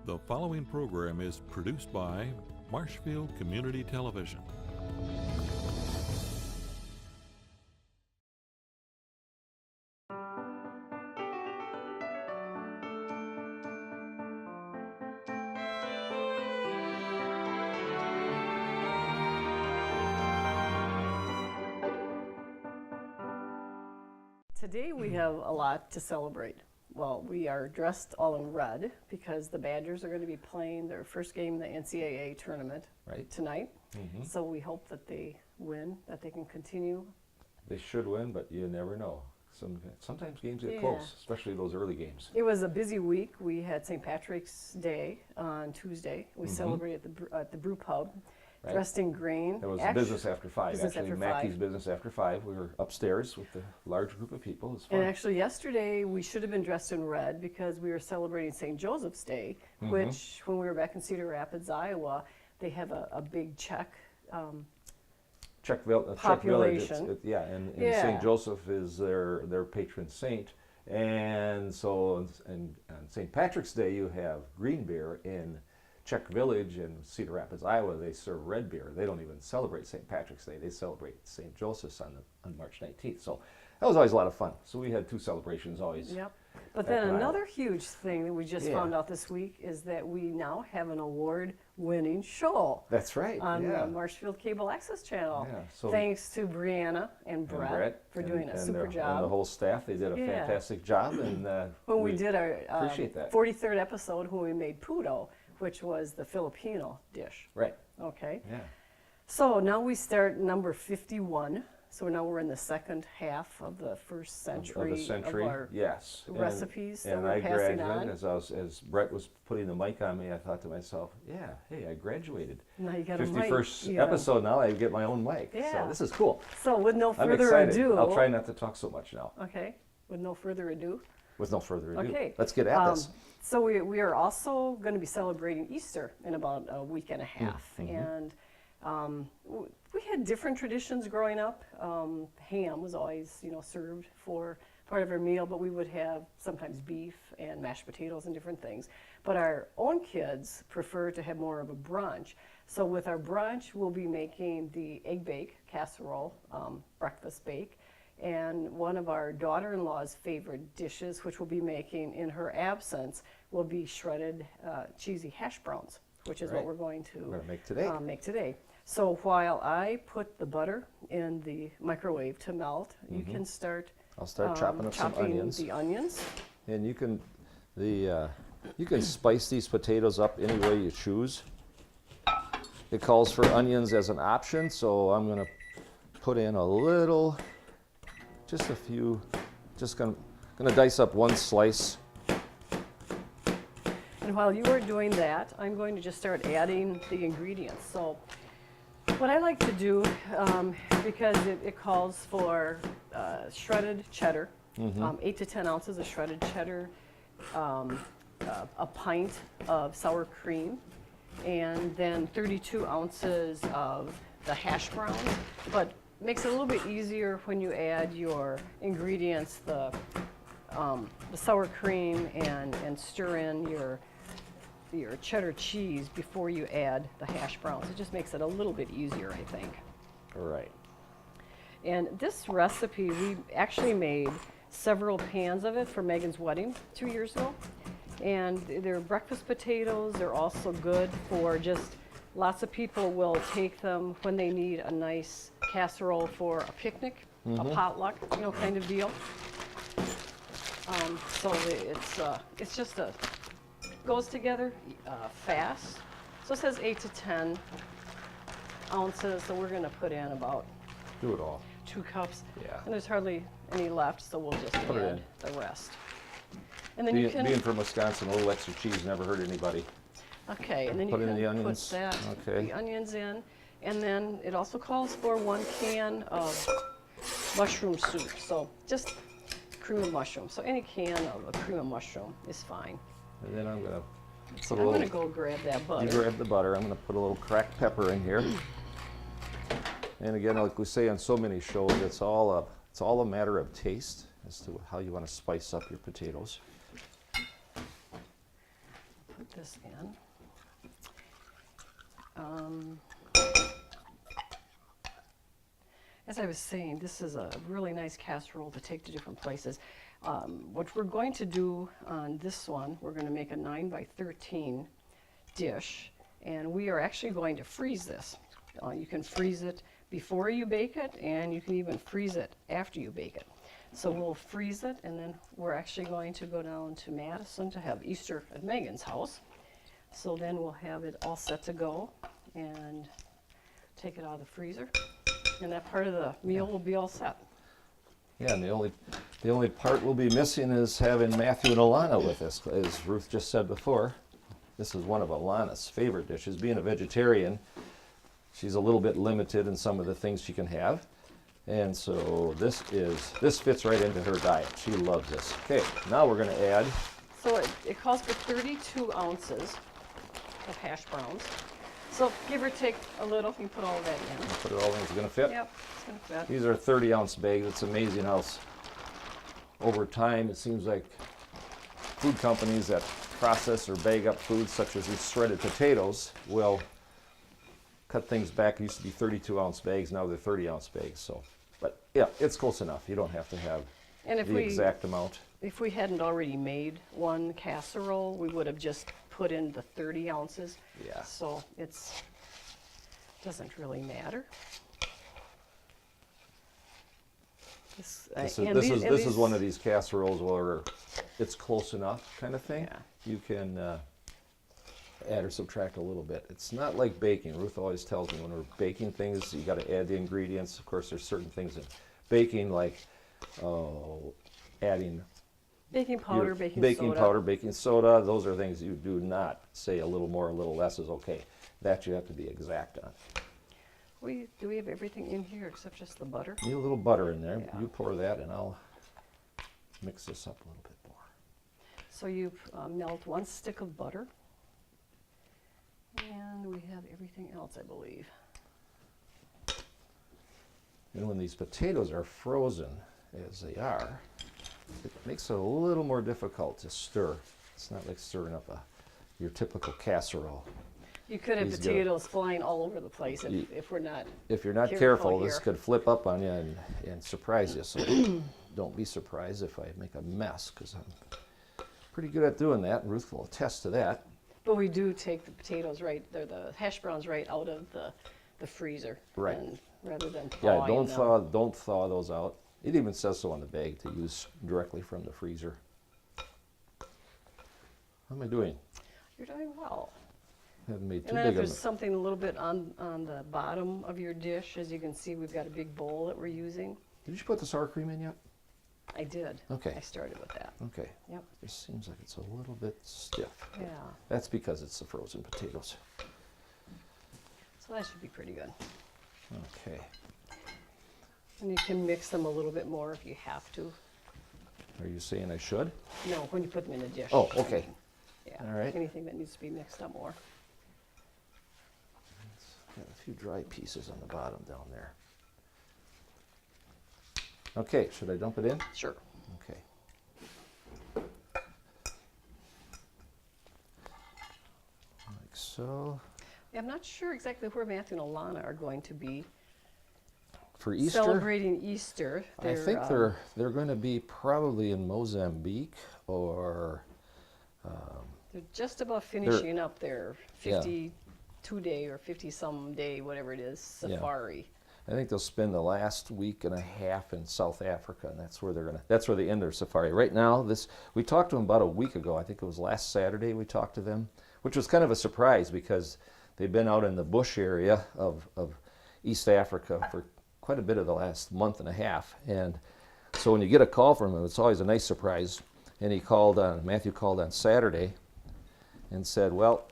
The following program is produced by Marshfield Community Television. Today we have a lot to celebrate. Well, we are dressed all in red because the Badgers are going to be playing their first game in the NCAA tournament tonight. Mm-hmm. So we hope that they win, that they can continue. They should win, but you never know. Sometimes games get close, especially those early games. It was a busy week. We had St. Patrick's Day on Tuesday. We celebrated at the Brew Pub. Right. Dressed in green. It was business after 5. Actually, Mackey's business after 5. We were upstairs with a large group of people. It was fun. And actually, yesterday we should have been dressed in red because we were celebrating St. Joseph's Day, which, when we were back in Cedar Rapids, Iowa, they have a big Czech population. And St. Joseph is their patron saint. And so, on St. Patrick's Day, you have green beer in Czech Village in Cedar Rapids, Iowa. They serve red beer. They don't even celebrate St. Patrick's Day. They celebrate St. Joseph's on March 19th. So that was always a lot of fun. So we had 2 celebrations always. Yep. But then another huge thing that we just found out this week is that we now have an award-winning show. That's right. On the Marshfield Cable Access Channel. Yeah. So thanks to Breanna and Brett for doing a super job. And the whole staff, they did a fantastic job. And when we did our appreciate that. 43rd episode, when we made puto, which was the Filipino dish. Right. Okay. Yeah. So now we start number 51. So now we're in the second half of the first century of our recipes and that we're passing on. As Brett was putting the mic on me, I thought to myself, hey, I graduated. Now you got 51st episode, now I get my own mic. Yeah. So this is cool. So with no I'm further excited. ado. I'll try not to talk so much now. Okay. With no further ado. With no further ado. Okay. Let's get at this. So we are also going to be celebrating Easter in about a week and a half. And we had different traditions growing up. Ham was always, served for part of our meal, but we would have sometimes beef and mashed potatoes and different things. But our own kids prefer to have more of a brunch. So with our brunch, we'll be making the egg bake casserole, breakfast bake. And one of our daughter-in-law's favorite dishes, which we'll be making in her absence, will be shredded cheesy hash browns, which is what we're going to make today. So while I put the butter in the microwave to melt, you can start. I'll start chopping up some onions. The onions. And you can spice these potatoes up any way you choose. It calls for onions as an option, so I'm going to put in a little. Just a few, just gonna dice up 1 slice. And while you are doing that, I'm going to just start adding the ingredients. So what I like to do, because it calls for shredded cheddar, 8 to 10 ounces of shredded cheddar, a pint of sour cream, and then 32 ounces of the hash browns. But makes it a little bit easier when you add your ingredients, the sour cream, and stir in your cheddar cheese before you add the hash browns. It just makes it a little bit easier, I think. All right. And this recipe, we actually made several pans of it for Megan's wedding 2 years ago. And they're breakfast potatoes. They're also good for just, lots of people will take them when they need a nice casserole for a picnic, a potluck, kind of deal. So it's just goes together fast. So it says 8 to 10 ounces. So we're going to put in about 2 cups. Yeah. And there's hardly any left, so we'll just add the rest. And then being from Wisconsin, a little extra cheese never hurt anybody. Okay, and then put you in can the onions. put the onions in, and then it also calls for 1 can of mushroom soup. So just cream of mushroom. So any can of a cream of mushroom is fine. And then I'm gonna go grab that butter. You grab the butter. I'm gonna put a little cracked pepper in here. And again, like we say on so many shows, it's all a matter of taste as to how you want to spice up your potatoes. this in. As I was saying, this is a really nice casserole to take to different places. What we're going to do on this one, we're going to make a 9 by 13 dish, and we are actually going to freeze this. You can freeze it before you bake it, and you can even freeze it after you bake it. So we'll freeze it, and then we're actually going to go down to Madison to have Easter at Megan's house. So then we'll have it all set to go and take it out of the freezer, and that part of the meal will be all set. Yeah, and the only part we'll be missing is having Matthew and Alana with us. As Ruth just said before, this is one of Alana's favorite dishes. Being a vegetarian, she's a little bit limited in some of the things she can have. And so this fits right into her diet. She loves this. Okay, now we're going to add. So it calls for 32 ounces of hash browns. So give or take a little, you put all of that in. Put it all in. It's going to fit. Yep, it's going to fit. These are 30-ounce bags. It's amazing how over time it seems like food companies that process or bag up foods such as these shredded potatoes will cut things back. It used to be 32-ounce bags. Now they're 30-ounce bags. So, but yeah, it's close enough. You don't have to have the exact amount. If we hadn't already made one casserole, we would have just put in the 30 ounces. Yeah. So doesn't really matter. This is one of these casseroles where it's close enough kind of thing. Yeah. You can add or subtract a little bit. It's not like baking. Ruth always tells me when we're baking things, you got to add the ingredients. Of course, there's certain things in baking like adding baking powder, baking soda. Those are things you do not say a little more, a little less is okay. That you have to be exact on. Do we have everything in here except just the butter? Need a little butter in there. Yeah. You pour that, and I'll mix this up a little bit more. So you melt 1 stick of butter, and we have everything else, I believe. And when these potatoes are frozen, as they are, it makes it a little more difficult to stir. It's not like stirring up your typical casserole. You could have potatoes flying all over the place if we're not. If you're not careful, this could flip up on you and surprise you. So don't be surprised if I make a mess, because I'm pretty good at doing that. And Ruth will attest to that. But we do take the potatoes the hash browns right out of the freezer. Right. And rather than thawing them. Don't thaw those out. It even says so on the bag to use directly from the freezer. How am I doing? You're doing well. Haven't made too And then big if of there's something a little bit on the bottom of your dish, as you can see, we've got a big bowl that we're using. Did you put the sour cream in yet? I did. Okay. I started with that. Okay. Yep. It seems like it's a little bit stiff. Yeah. That's because it's the frozen potatoes. So that should be pretty good. Okay. And you can mix them a little bit more if you have to. Are you saying I should? No, when you put them in a dish. Oh, okay. Yeah. All right. Anything that needs to be mixed up more. Got a few dry pieces on the bottom down there. Okay, should I dump it in? Sure. Okay. Like so. Yeah, I'm not sure exactly where Matthew and Alana are going to be For Easter, celebrating Easter. I think they're going to be probably in Mozambique or. They're just about finishing up their 52-day or 50-some day, whatever it is, safari. I think they'll spend the last week and a half in South Africa, and that's where they end their safari. Right now, we talked to them about a week ago. I think it was last Saturday we talked to them, which was kind of a surprise because they've been out in the bush area of East Africa for quite a bit of the last month and a half. And so when you get a call from them, it's always a nice surprise. And Matthew called on Saturday and said, well,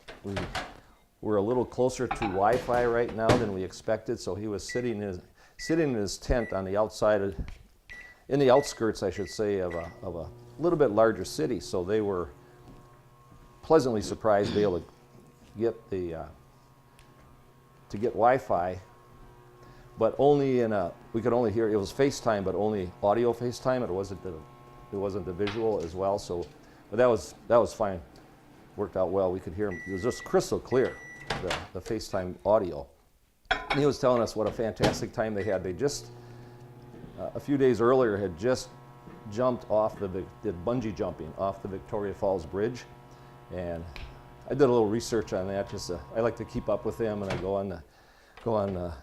we're a little closer to Wi-Fi right now than we expected, so he was sitting in his tent on the outside, in the outskirts, I should say, of a little bit larger city. So they were pleasantly surprised to be able to get get Wi-Fi, but only we could only hear. It was FaceTime, but only audio FaceTime. It wasn't the visual as well. So, but that was fine. worked out well. We could hear him. It was just crystal clear, the FaceTime audio. And he was telling us what a fantastic time they had. They just, a few days earlier, had just jumped off did bungee jumping off the Victoria Falls Bridge. And I did a little research on that. I like to keep up with them, and I go on the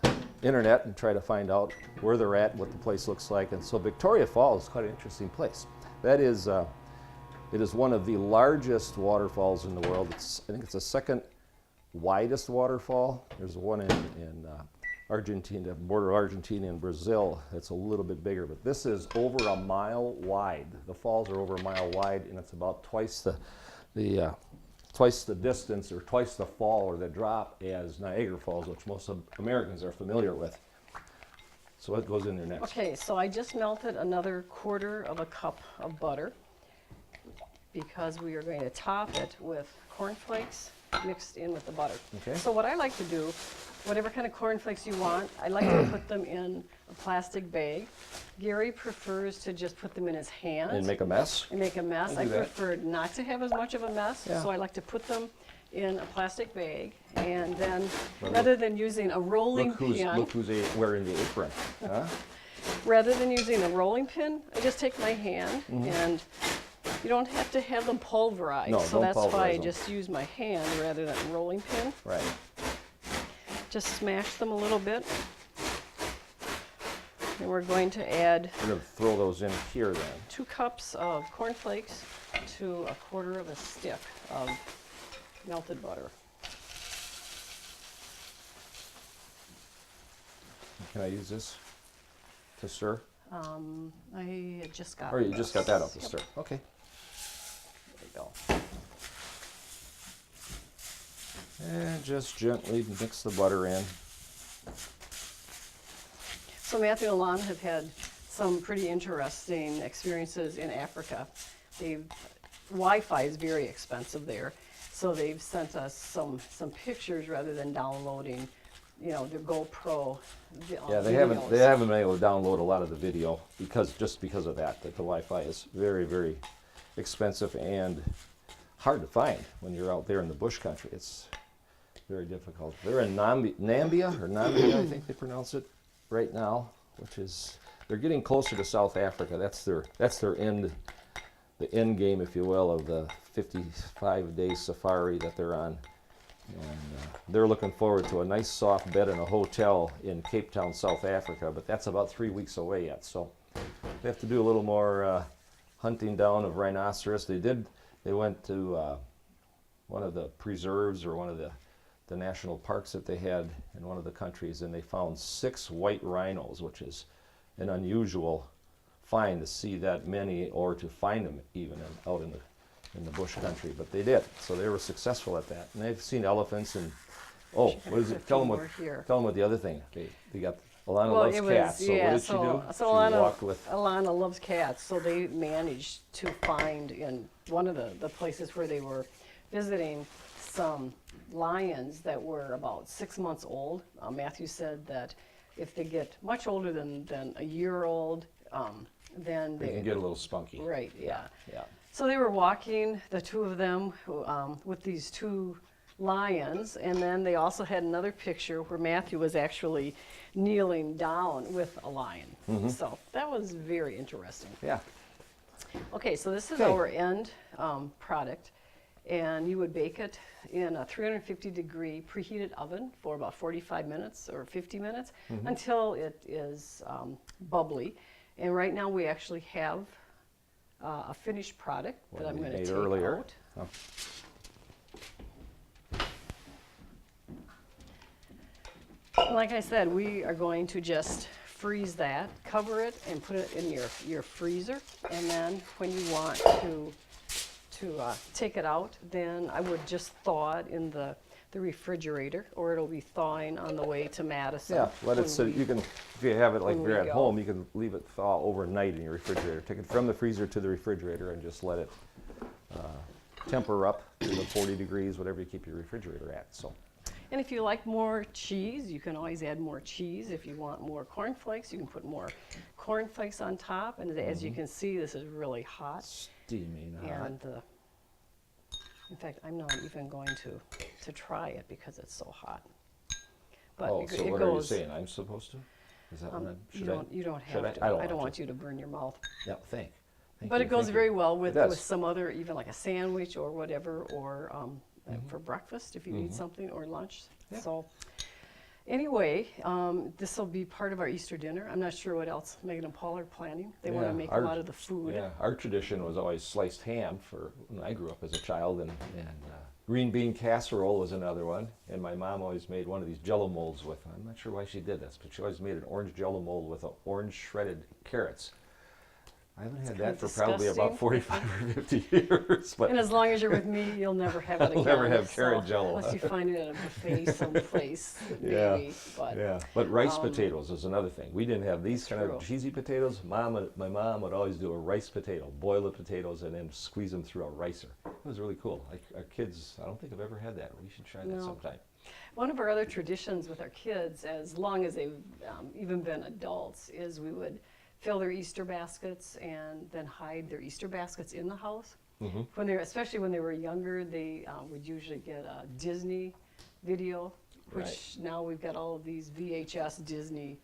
internet and try to find out where they're at, what the place looks like. And so Victoria Falls is quite an interesting place. That is, it is one of the largest waterfalls in the world. I think it's the second widest waterfall. There's one in Argentina, border Argentina and Brazil. It's a little bit bigger, but this is over a mile wide. The falls are over a mile wide, and it's about twice the distance or twice the fall or the drop as Niagara Falls, which most Americans are familiar with. So what goes in there next? Okay, so I just melted another 1/4 of a cup of butter because we are going to top it with cornflakes mixed in with the butter. Okay. So what I like to do, whatever kind of cornflakes you want, I like to put them in a plastic bag. Gary prefers to just put them in his hand. And make a mess? And make a mess. I prefer not to have as much of a mess, Yeah. so I like to put them in a plastic bag, and then rather than using a rolling pin, Look who's wearing the apron. Huh? rather than using a rolling pin, I just take my hand, and you don't have to have them pulverized. No, so don't that's why I pulverize them. just use my hand rather than a rolling pin. Right. Just smash them a little bit. And we're going to add We're going to throw those in here then. 2 cups of cornflakes to a 1/4 of a stick of melted butter. Can I use this to stir? I had just got Or you just got that up to Yep. stir? Okay. There you go. And just gently mix the butter in. So Matthew and Alana have had some pretty interesting experiences in Africa. Wi-Fi is very expensive there, so they've sent us some pictures rather than downloading, their GoPro. Yeah, they haven't been able to download a lot of the video because of that the Wi-Fi is very, very expensive and hard to find when you're out there in the bush country. It's very difficult. They're in Nambia, I think they pronounce it right now, which is they're getting closer to South Africa. That's their end game, if you will, of the 55-day safari that they're on. And they're looking forward to a nice soft bed in a hotel in Cape Town, South Africa, but that's about 3 weeks away yet. So they have to do a little more hunting down of rhinoceros. They went to one of the preserves or one of the national parks that they had in one of the countries, and they found 6 white rhinos, which is an unusual find to see that many or to find them even out in the bush country, but they did. So they were successful at that. And they've seen elephants and, what is it? Tell them what the other thing. They got, Alana loves cats. So what did she do? So she walked with. Alana loves cats, so they managed to find in one of the places where they were visiting some lions that were about 6 months old. Matthew said that if they get much older than a year old, then They can get a little spunky. Right, yeah. Yeah. So they were walking, the 2 of them, with these 2 lions, and then they also had another picture where Matthew was actually kneeling down with a lion. So that was very interesting. Yeah. Okay, so this is Okay. our end product, and you would bake it in a 350-degree preheated oven for about 45 minutes or 50 minutes until it is bubbly. And right now we actually have a finished product that I'm going to take out. Oh. Like I said, we are going to just freeze that, cover it, and put it in your freezer. And then when you want to take it out, then I would just thaw it in the refrigerator, or it'll be thawing on the way to Madison. Yeah, let it sit. You can, if you have it like when you're we at go. home, you can leave it thaw overnight in your refrigerator. Take it from the freezer to the refrigerator and just let it temper up to the 40 degrees, whatever you keep your refrigerator at. So. And if you like more cheese, you can always add more cheese. If you want more cornflakes, you can put more cornflakes on top. And as you can see, this is really hot. Steaming hot. And In fact, I'm not even going to try it because it's so hot. But Oh, it, so it what goes, are you saying? I'm supposed to? Is that what I'm, you don't should have to. I I don't want want you to burn your mouth. Yeah, thank But you, it goes thank very you. well It with does. some other, even like a sandwich or whatever, or for breakfast if you need something, or lunch. Yeah. So anyway, this will be part of our Easter dinner. I'm not sure what else Megan and Paul are planning. They want to make a lot of the food. Yeah, our tradition was always sliced ham for when I grew up as a child, and green bean casserole was another one. And my mom always made one of these Jello molds with. I'm not sure why she did this, but she always made an orange Jello mold with orange shredded carrots. I haven't had that for probably about 45 or 50 years. But And as long as you're with me, you'll never have it again. I'll never have carrot so, Jello. Unless you find it at a buffet someplace, Yeah, maybe. But yeah, but rice potatoes is another thing. We didn't have these kind True. of cheesy potatoes. My mom would always do a rice potato, boil the potatoes, and then squeeze them through a ricer. It was really cool. Our kids, I don't think I've ever had that. We should try that No. sometime. one of our other traditions with our kids, as long as they've even been adults, is we would fill their Easter baskets and then hide their Easter baskets in the house. When especially when they were younger, they would usually get a Disney video, which Right. now we've got all of these VHS Disney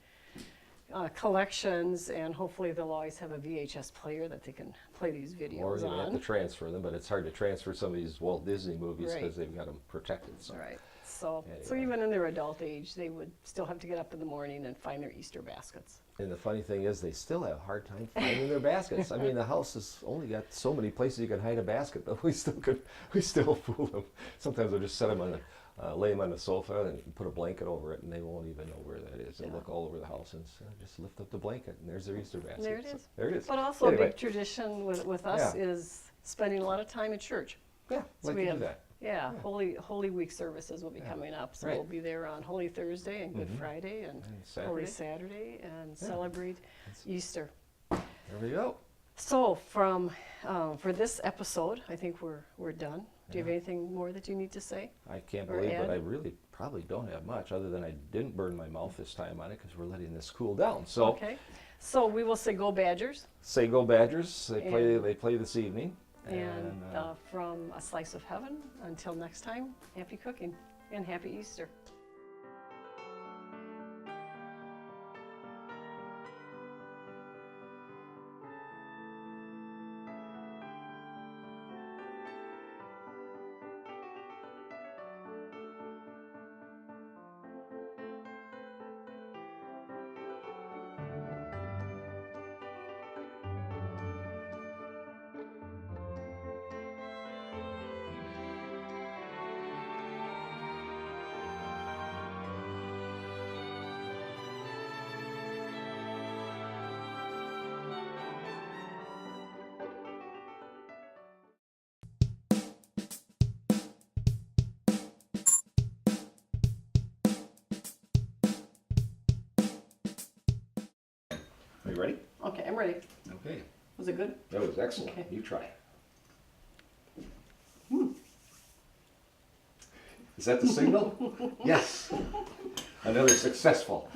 collections, and hopefully they'll always have a VHS player that they can play these Or videos you have to on. transfer them, but it's hard to transfer some of these Walt Disney movies Right. because they've got them protected. So. Right. So Anyway. even in their adult age, they would still have to get up in the morning and find their Easter baskets. And the funny thing is, they still have a hard time finding their baskets. I mean, the house has only got so many places you can hide a basket, but we still fool them. Sometimes we'll just set them on lay them on the sofa and put a blanket over it, and they won't even know where that is. They Yeah. look all over the house and just lift up the blanket, and there's their Easter basket. There it So, is. there it is. But also a Anyway, big tradition with us Yeah. is spending a lot of time at church. yeah, So like we to have do that. Yeah, Holy Week services will be coming up, so Right. we'll be there on Holy Thursday and Good Friday and Holy Saturday and celebrate Easter. There we go. So for this episode, I think we're done. Do you have anything more that you need to say? I can't Or believe, but add? I really probably don't have much other than I didn't burn my mouth this time on it because we're letting this cool down. So Okay. So we will say go Badgers. say go Badgers. And- They play this evening. And from A Slice of Heaven, until next time, happy cooking and happy Easter. Are you ready? Okay, I'm ready. Okay. Was it good? That was excellent. Okay. You try. Is that the signal? Yes. Another successful.